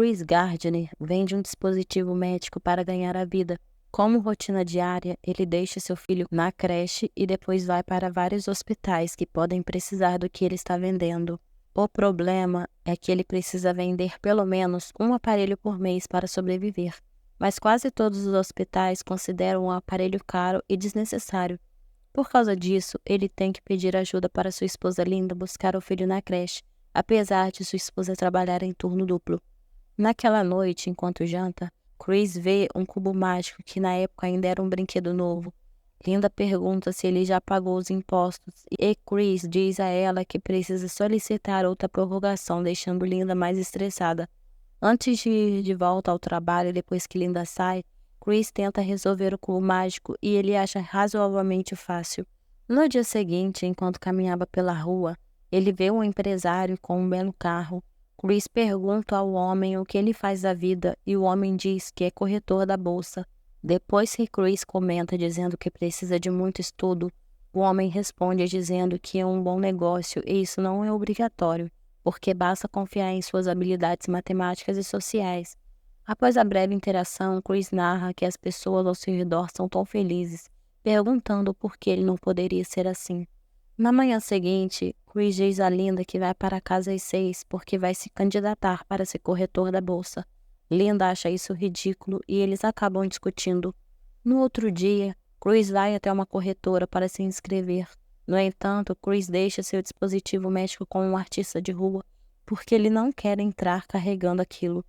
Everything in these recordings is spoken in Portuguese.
Chris Gardner vende um dispositivo médico para ganhar a vida. Como rotina diária, ele deixa seu filho na creche e depois vai para vários hospitais que podem precisar do que ele está vendendo. O problema é que ele precisa vender pelo menos um aparelho por mês para sobreviver, mas quase todos os hospitais consideram o aparelho caro e desnecessário. Por causa disso, ele tem que pedir ajuda para sua esposa Linda buscar o filho na creche, apesar de sua esposa trabalhar em turno duplo. Naquela noite, enquanto janta, Chris vê um cubo mágico que na época ainda era um brinquedo novo. Linda pergunta se ele já pagou os impostos e Chris diz a ela que precisa solicitar outra prorrogação, deixando Linda mais estressada. Antes de ir de volta ao trabalho depois que Linda sai, Chris tenta resolver o cubo mágico e ele acha razoavelmente fácil. No dia seguinte, enquanto caminhava pela rua, ele vê um empresário com um belo carro. Chris pergunta ao homem o que ele faz da vida e o homem diz que é corretor da bolsa. Depois que Chris comenta dizendo que precisa de muito estudo, o homem responde dizendo que é um bom negócio e isso não é obrigatório, porque basta confiar em suas habilidades matemáticas e sociais. Após a breve interação, Chris narra que as pessoas ao seu redor são tão felizes, perguntando por que ele não poderia ser assim. Na manhã seguinte, Chris diz a Linda que vai para casa às 6 porque vai se candidatar para ser corretor da bolsa. Linda acha isso ridículo e eles acabam discutindo. No outro dia, Chris vai até uma corretora para se inscrever. No entanto, Chris deixa seu dispositivo médico com um artista de rua porque ele não quer entrar carregando aquilo.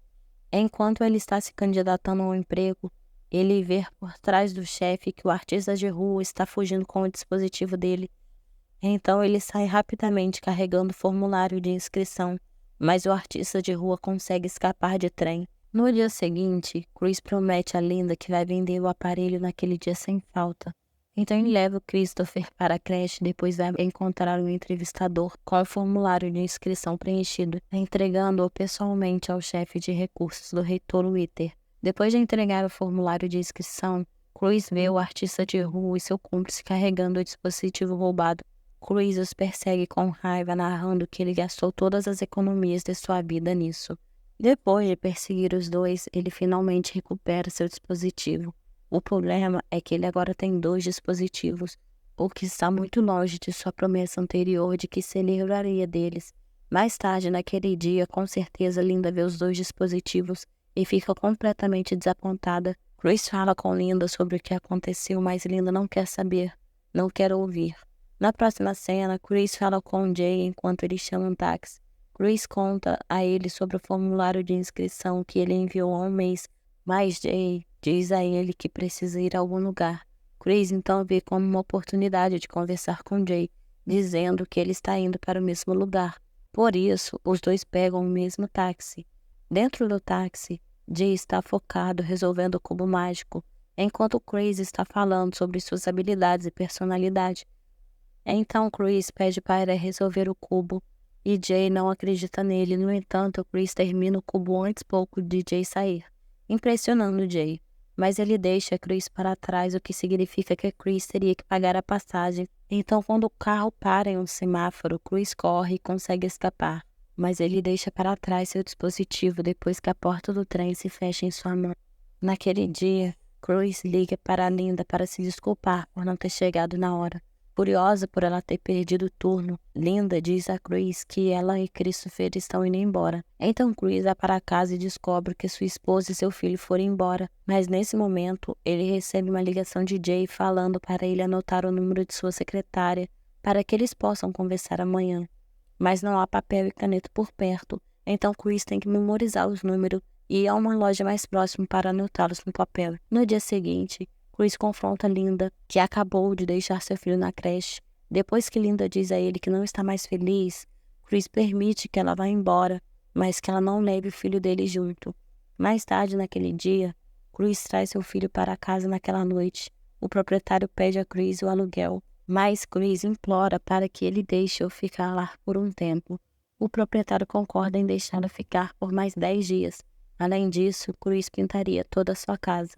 Enquanto ele está se candidatando ao emprego, ele vê por trás do chefe que o artista de rua está fugindo com o dispositivo dele. Então ele sai rapidamente carregando o formulário de inscrição, mas o artista de rua consegue escapar de trem. No dia seguinte, Chris promete a Linda que vai vender o aparelho naquele dia sem falta. Então ele leva o Christopher para a creche e depois vai encontrar um entrevistador com o formulário de inscrição preenchido, entregando-o pessoalmente ao chefe de recursos do reitor Witter. Depois de entregar o formulário de inscrição, Chris vê o artista de rua e seu cúmplice carregando o dispositivo roubado. Chris os persegue com raiva, narrando que ele gastou todas as economias de sua vida nisso. Depois de perseguir os dois, ele finalmente recupera seu dispositivo. O problema é que ele agora tem 2 dispositivos, o que está muito longe de sua promessa anterior de que se livraria deles. Mais tarde, naquele dia, com certeza Linda vê os 2 dispositivos e fica completamente desapontada. Chris fala com Linda sobre o que aconteceu, mas Linda não quer saber, não quer ouvir. Na próxima cena, Chris fala com Jay enquanto ele chama um táxi. Chris conta a ele sobre o formulário de inscrição que ele enviou há um mês, mas Jay diz a ele que precisa ir a algum lugar. Chris então vê como uma oportunidade de conversar com Jay, dizendo que ele está indo para o mesmo lugar. Por isso, os dois pegam o mesmo táxi. Dentro do táxi, Jay está focado resolvendo o cubo mágico, enquanto Chris está falando sobre suas habilidades e personalidade. Então Chris pede para resolver o cubo e Jay não acredita nele. No entanto, Chris termina o cubo antes pouco de Jay sair, impressionando Jay. Mas ele deixa Chris para trás, o que significa que Chris teria que pagar a passagem. Então, quando o carro para em um semáforo, Chris corre e consegue escapar. Mas ele deixa para trás seu dispositivo depois que a porta do trem se fecha em sua mão. Naquele dia, Chris liga para a Linda para se desculpar por não ter chegado na hora. Furiosa por ela ter perdido o turno, Linda diz a Chris que ela e Christopher estão indo embora. Então Chris vai para casa e descobre que sua esposa e seu filho foram embora. Mas nesse momento, ele recebe uma ligação de Jay falando para ele anotar o número de sua secretária para que eles possam conversar amanhã. Mas não há papel e caneta por perto, então Chris tem que memorizar os números e ir a uma loja mais próxima para anotá-los no papel. No dia seguinte, Chris confronta Linda, que acabou de deixar seu filho na creche. Depois que Linda diz a ele que não está mais feliz, Chris permite que ela vá embora, mas que ela não leve o filho dele junto. Mais tarde naquele dia, Chris traz seu filho para casa naquela noite. O proprietário pede a Chris o aluguel, mas Chris implora para que ele deixe-o ficar lá por um tempo. O proprietário concorda em deixá-lo ficar por mais 10 dias. Além disso, Chris pintaria toda a sua casa.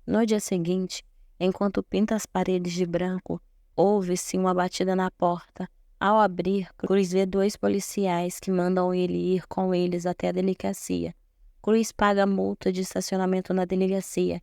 No dia seguinte, enquanto pinta as paredes de branco, ouve-se uma batida na porta. Ao abrir, Chris vê 2 policiais que mandam ele ir com eles até a delegacia. Chris paga a multa de estacionamento na delegacia,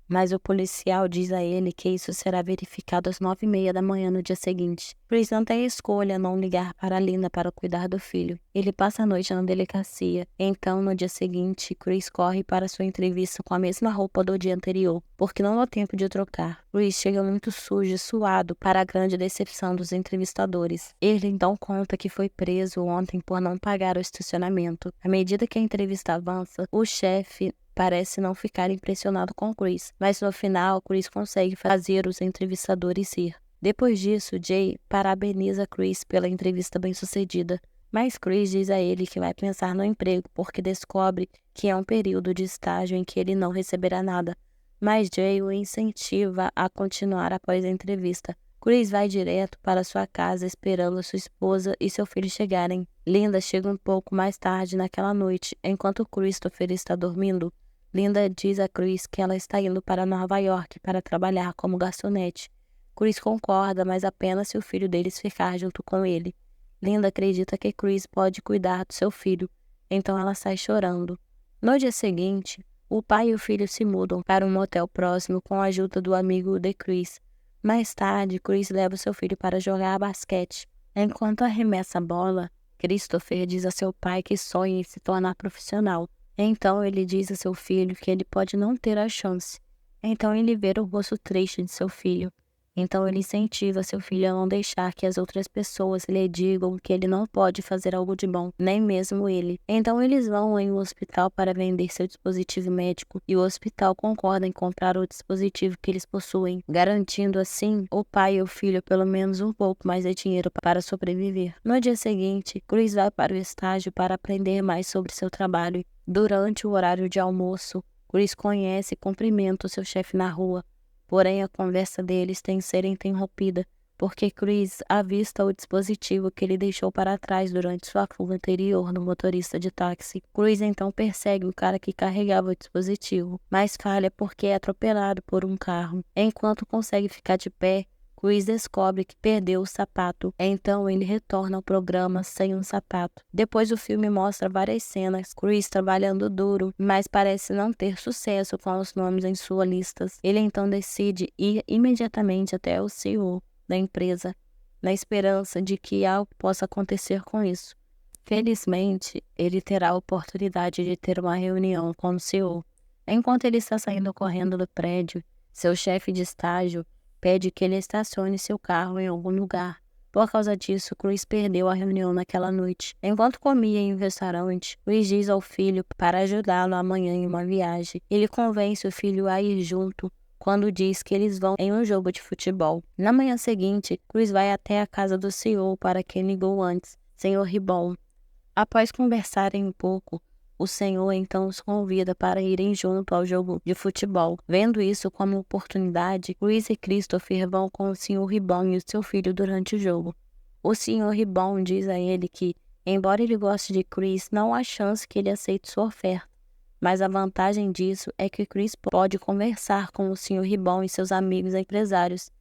mas o policial diz a ele que isso será verificado às 9h30 da manhã no dia seguinte. Chris não tem escolha não ligar para Linda para cuidar do filho. Ele passa a noite na delegacia. Então, no dia seguinte, Chris corre para sua entrevista com a mesma roupa do dia anterior, porque não dá tempo de trocar. Chris chega muito sujo e suado, para a grande decepção dos entrevistadores. Ele então conta que foi preso ontem por não pagar o estacionamento. À medida que a entrevista avança, o chefe parece não ficar impressionado com Chris, mas no final, Chris consegue fazer os entrevistadores rir. Depois disso, Jay parabeniza Chris pela entrevista bem-sucedida, mas Chris diz a ele que vai pensar no emprego porque descobre que é um período de estágio em que ele não receberá nada, mas Jay o incentiva a continuar após a entrevista. Chris vai direto para sua casa esperando sua esposa e seu filho chegarem. Linda chega um pouco mais tarde naquela noite, enquanto Christopher está dormindo. Linda diz a Chris que ela está indo para Nova York para trabalhar como garçonete. Chris concorda, mas apenas se o filho deles ficar junto com ele. Linda acredita que Chris pode cuidar do seu filho, então ela sai chorando. No dia seguinte, o pai e o filho se mudam para um motel próximo com a ajuda do amigo de Chris. Mais tarde, Chris leva seu filho para jogar basquete. Enquanto arremessa a bola, Christopher diz a seu pai que sonha em se tornar profissional. Então ele diz a seu filho que ele pode não ter a chance. Então ele vê o rosto triste de seu filho. Então ele incentiva seu filho a não deixar que as outras pessoas lhe digam que ele não pode fazer algo de bom, nem mesmo ele. Então eles vão em um hospital para vender seu dispositivo médico e o hospital concorda em comprar o dispositivo que eles possuem, garantindo assim o pai e o filho pelo menos um pouco mais de dinheiro para sobreviver. No dia seguinte, Chris vai para o estágio para aprender mais sobre seu trabalho. Durante o horário de almoço, Chris conhece e cumprimenta o seu chefe na rua. Porém, a conversa deles tem que ser interrompida, porque Chris avista o dispositivo que ele deixou para trás durante sua fuga anterior no motorista de táxi. Chris então persegue o cara que carregava o dispositivo, mas falha porque é atropelado por um carro. Enquanto consegue ficar de pé, Chris descobre que perdeu o sapato, então ele retorna ao programa sem um sapato. Depois o filme mostra várias cenas, Chris trabalhando duro, mas parece não ter sucesso com os nomes em suas listas. Ele então decide ir imediatamente até o CEO da empresa, na esperança de que algo possa acontecer com isso. Felizmente, ele terá a oportunidade de ter uma reunião com o CEO. Enquanto ele está saindo correndo do prédio, seu chefe de estágio pede que ele estacione seu carro em algum lugar. Por causa disso, Chris perdeu a reunião naquela noite. Enquanto comia em um restaurante, Chris diz ao filho para ajudá-lo amanhã em uma viagem. Ele convence o filho a ir junto quando diz que eles vão em um jogo de futebol. Na manhã seguinte, Chris vai até a casa do CEO para quem ligou antes, Sr. Ribbon. Após conversarem um pouco, o senhor então os convida para irem junto ao jogo de futebol. Vendo isso como oportunidade, Chris e Christopher vão com o Sr. Ribbon e o seu filho durante o jogo. O Sr. Ribbon diz a ele que, embora ele goste de Chris, não há chance que ele aceite sua oferta. Mas a vantagem disso é que Chris pode conversar com o Sr. Ribbon e seus amigos empresários.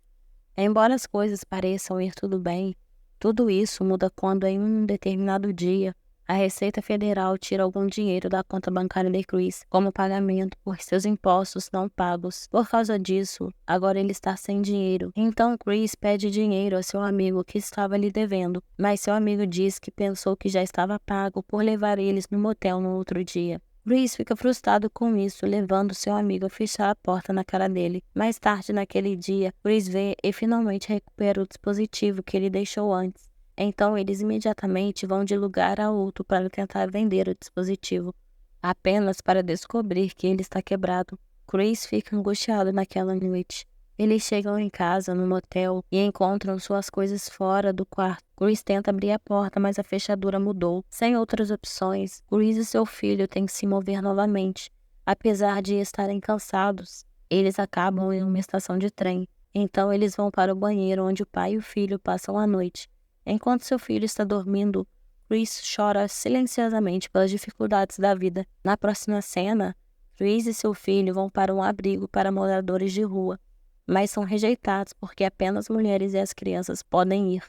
Embora as coisas pareçam ir tudo bem, tudo isso muda quando em um determinado dia, a Receita Federal tira algum dinheiro da conta bancária de Chris como pagamento por seus impostos não pagos. Por causa disso, agora ele está sem dinheiro. Então Chris pede dinheiro a seu amigo que estava lhe devendo, mas seu amigo diz que pensou que já estava pago por levar eles no motel no outro dia. Chris fica frustrado com isso, levando seu amigo a fechar a porta na cara dele. Mais tarde naquele dia, Chris vê e finalmente recupera o dispositivo que ele deixou antes. Então eles imediatamente vão de lugar a outro para tentar vender o dispositivo, apenas para descobrir que ele está quebrado. Chris fica angustiado naquela noite. Eles chegam em casa, no motel, e encontram suas coisas fora do quarto. Chris tenta abrir a porta, mas a fechadura mudou. Sem outras opções, Chris e seu filho têm que se mover novamente. Apesar de estarem cansados, eles acabam em uma estação de trem. Então eles vão para o banheiro onde o pai e o filho passam a noite. Enquanto seu filho está dormindo, Chris chora silenciosamente pelas dificuldades da vida. Na próxima cena, Chris e seu filho vão para um abrigo para moradores de rua, mas são rejeitados porque apenas mulheres e as crianças podem ir.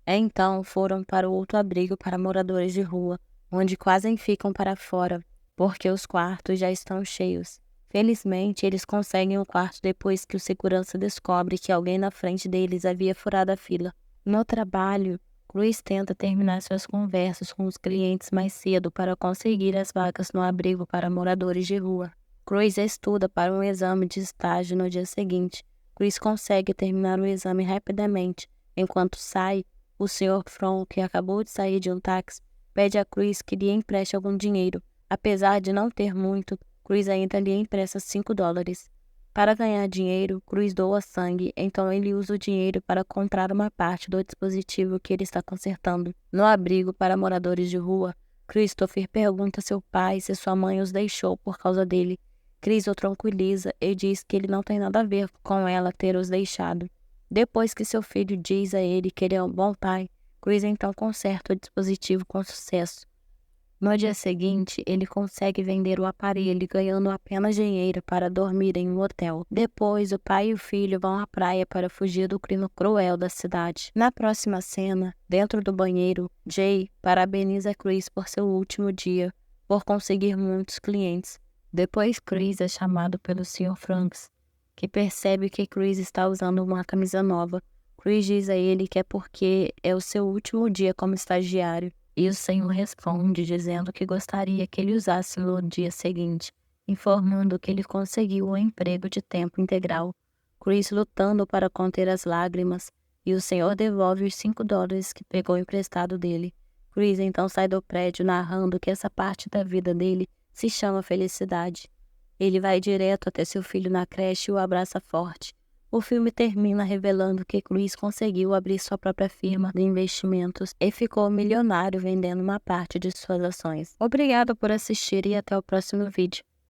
Então foram para o outro abrigo para moradores de rua, onde quase ficam para fora. porque os quartos já estão cheios. Felizmente, eles conseguem o quarto depois que o segurança descobre que alguém na frente deles havia furado a fila. No trabalho, Cruz tenta terminar suas conversas com os clientes mais cedo para conseguir as vagas no abrigo para moradores de rua. Cruz estuda para um exame de estágio no dia seguinte. Cruz consegue terminar o exame rapidamente. Enquanto sai, o Sr. From, que acabou de sair de um táxi, pede a Cruz que lhe empreste algum dinheiro. Apesar de não ter muito, Cruz ainda lhe empresta $5. Para ganhar dinheiro, Cruz doa sangue, então ele usa o dinheiro para comprar uma parte do dispositivo que ele está consertando. No abrigo para moradores de rua, Christopher pergunta a seu pai se sua mãe os deixou por causa dele. Chris o tranquiliza e diz que ele não tem nada a ver com ela ter os deixado. Depois que seu filho diz a ele que ele é um bom pai, Chris então conserta o dispositivo com sucesso. No dia seguinte, ele consegue vender o aparelho, ganhando apenas dinheiro para dormir em um hotel. Depois, o pai e o filho vão à praia para fugir do clima cruel da cidade. Na próxima cena, dentro do banheiro, Jay parabeniza Chris por seu último dia, por conseguir muitos clientes. Depois, Chris é chamado pelo Sr. Franks, que percebe que Chris está usando uma camisa nova. Chris diz a ele que é porque é o seu último dia como estagiário. E o senhor responde dizendo que gostaria que ele usasse no dia seguinte, informando que ele conseguiu um emprego de tempo integral. Chris lutando para conter as lágrimas, e o senhor devolve os $5 que pegou emprestado dele. Chris então sai do prédio narrando que essa parte da vida dele se chama felicidade. Ele vai direto até seu filho na creche e o abraça forte. O filme termina revelando que Chris conseguiu abrir sua própria firma de investimentos e ficou milionário vendendo uma parte de suas ações. Obrigado por assistir e até o próximo vídeo.